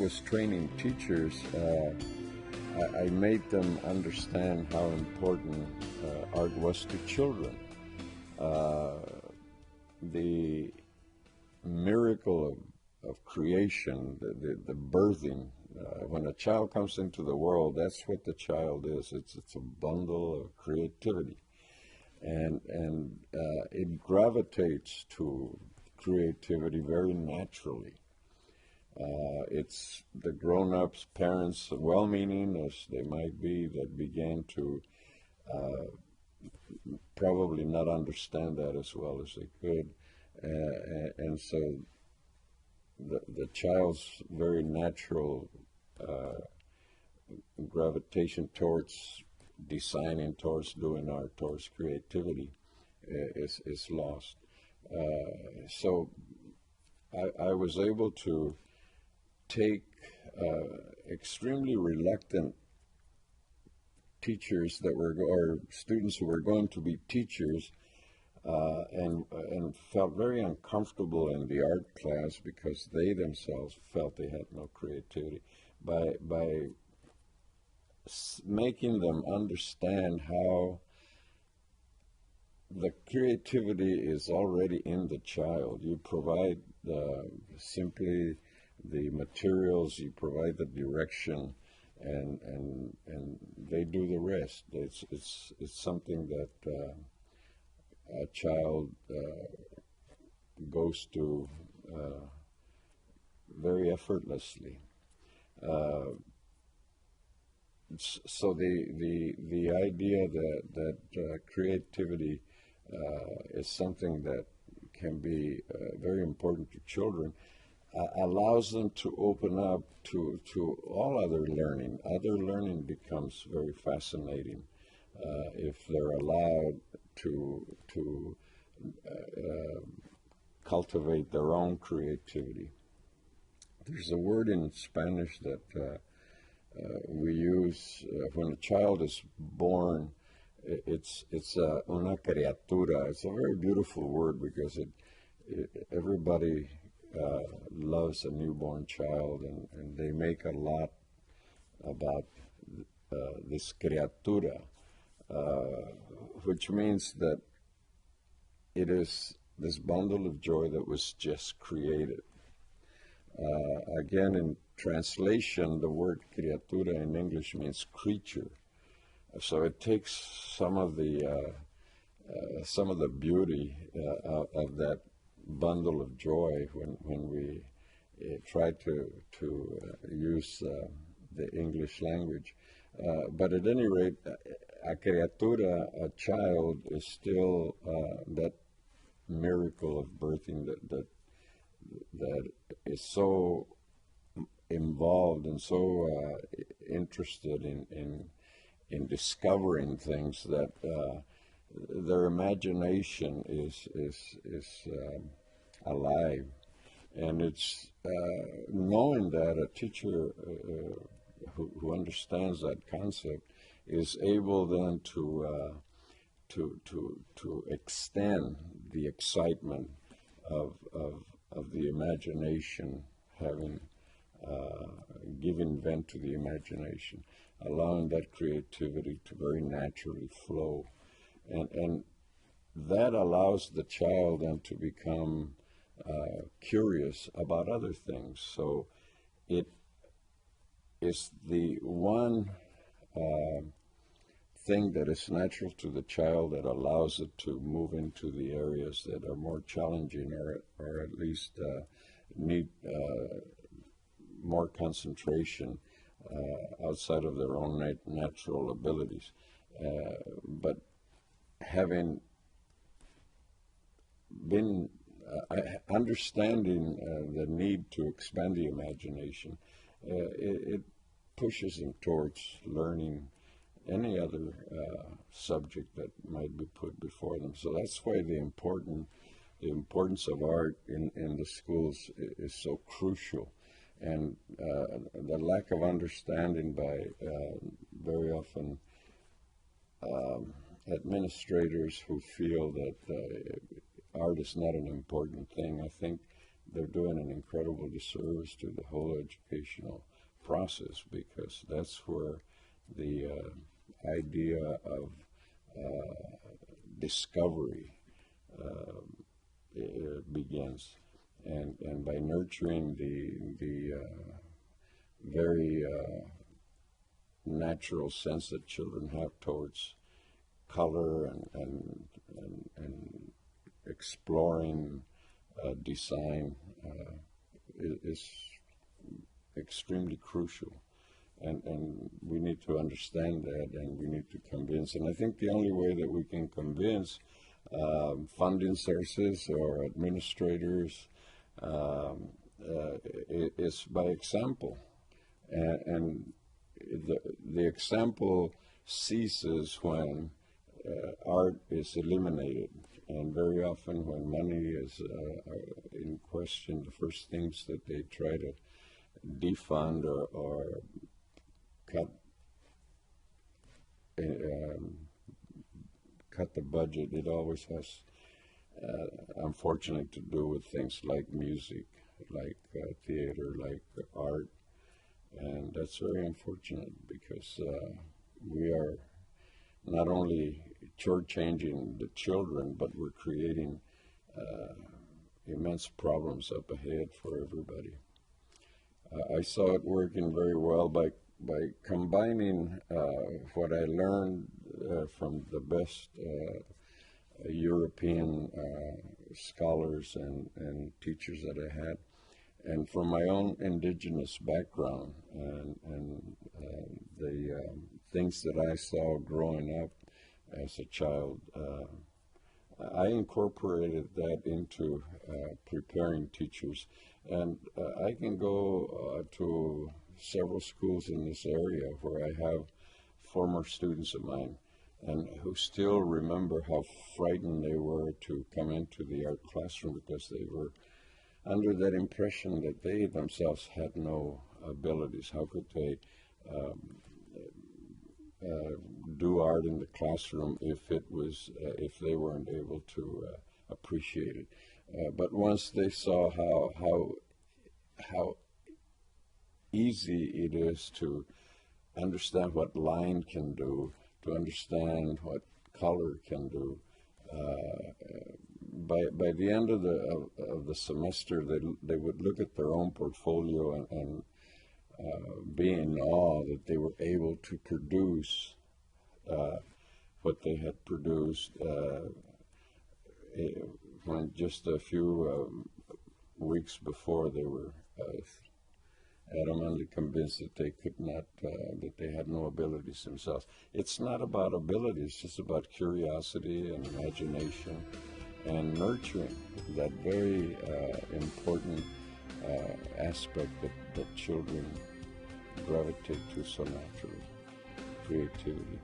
was training teachers, I made them understand how important art was to children. The miracle of creation, the birthing, when a child comes into the world, that's what the child is. It's a bundle of creativity, and it gravitates to creativity very naturally. It's the grown-ups, parents, well-meaning as they might be, that began to probably not understand that as well as they could. And so the child's very natural gravitation towards designing, towards doing art, towards creativity is lost. So I was able to take extremely reluctant teachers that were, or students who were going to be teachers, and felt very uncomfortable in the art class because they themselves felt they had no creativity. By making them understand how the creativity is already in the child. You provide simply the materials, you provide the direction, and they do the rest. It's something that a child goes to very effortlessly. So the idea that creativity is something that can be very important to children allows them to open up to all other learning. Other learning becomes very fascinating if they're allowed to cultivate their own creativity. There's a word in Spanish that we use when a child is born. It's una criatura. It's a very beautiful word because everybody loves a newborn child, and they make a lot about this criatura, which means that it is this bundle of joy that was just created. Again, in translation, the word criatura in English means creature. So it takes some of the beauty of that bundle of joy when we try to use the English language. But at any rate, a criatura, a child, is still that miracle of birthing that is so involved and so interested in discovering things that their imagination is alive. And it's knowing that a teacher who understands that concept is able then to extend the excitement of the imagination, having given vent to the imagination, allowing that creativity to very naturally flow. And that allows the child then to become curious about other things. So it is the one thing that is natural to the child that allows it to move into the areas that are more challenging, or at least need more concentration outside of their own natural abilities. But having been understanding the need to expand the imagination, it pushes them towards learning any other subject that might be put before them. So that's why the importance of art in the schools is so crucial. And the lack of understanding by very often administrators who feel that art is not an important thing, I think they're doing an incredible disservice to the whole educational process, because that's where the idea of discovery begins, and by nurturing the very natural sense that children have towards color and exploring design is extremely crucial. And we need to understand that, and we need to convince. And I think the only way that we can convince funding sources or administrators is by example. And the example ceases when art is eliminated. And very often when money is in question, the first things that they try to defund or cut cut the budget, it always has, unfortunately, to do with things like music, like theater, like art. And that's very unfortunate, because we are not only shortchanging the children, but we're creating immense problems up ahead for everybody. I saw it working very well by combining what I learned from the best European scholars and teachers that I had, and from my own indigenous background, and the things that I saw growing up as a child. I incorporated that into preparing teachers, and I can go to several schools in this area where I have former students of mine, and who still remember how frightened they were to come into the art classroom, because they were under that impression that they themselves had no abilities. How could they do art in the classroom if they weren't able to appreciate it? But once they saw how easy it is to understand what line can do, to understand what color can do, by the end of the semester, they would look at their own portfolio and be in awe that they were able to produce what they had produced when just a few weeks before they were adamantly convinced that they could not, that they had no abilities themselves. It's not about ability, it's just about curiosity and imagination and nurturing that very important aspect that children gravitate to so naturally, creativity.